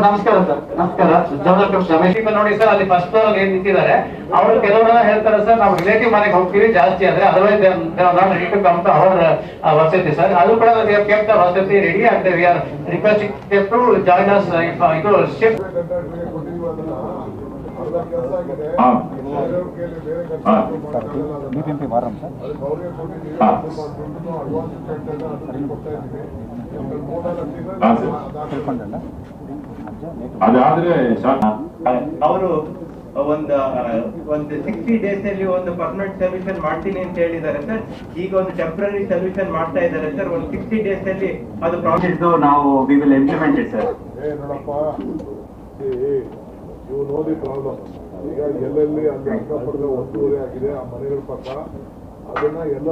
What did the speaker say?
ನಮಸ್ಕಾರ ಸರ್, ನಮಸ್ಕಾರ. ರಮೇಶ್ ನೋಡಿ ಸರ್, ಅಲ್ಲಿ ಫಸ್ಟ್ ಫ್ಲೋರ್ ಏನ್ ನಿಂತಿದ್ದಾರೆ ಅವರು ಕೆಲವರೆಲ್ಲ ಹೇಳ್ತಾರೆ ಸರ್, ನಾವು ರಿಲೇಟಿವ್ ಮನೆಗೆ ಹೋಗ್ತೀವಿ ಜಾಸ್ತಿ ಆದ್ರೆ, otherwise ready to come to our ವಸತಿ ಸರ್. ಅದು ಕೂಡ ಕೆಪ್ಟ್ ವಸತಿ ready and we are requesting to join us. ಇದು ಶಿಫ್ಟ್ ಅದಾದ್ರೆ ಅವರು ಒಂದು 60 days ಅಲ್ಲಿ ಒಂದು ಪರ್ಮನೆಂಟ್ ಸೊಲ್ಯೂಷನ್ ಮಾಡ್ತೀನಿ ಅಂತ ಹೇಳಿದ್ದಾರೆ ಸರ್. ಈಗ ಒಂದು ಟೆಂಪರರಿ ಸೊಲ್ಯೂಷನ್ ಮಾಡ್ತಾ ಇದ್ದಾರೆ ಸರ್. ಒಂದು 60 days ಅಲ್ಲಿ ಅದು ಪ್ರಾಜೆಕ್ಟ್ ನಾವು we will implement it sir. ನೋಡಪ್ಪ, ಇವು ನೋಡಿ ಪ್ರಾಬ್ಲಮ್ ಈಗ ಎಲ್ಲೆಲ್ಲಿ ಅಲ್ಲಿ ಅಕ್ಕಪಕ್ಕ ಒತ್ತುವರಿ ಆಗಿದೆ ಆ ಮನೆಗಳ ಪಕ್ಕ, ಅದನ್ನ ಎಲ್ಲ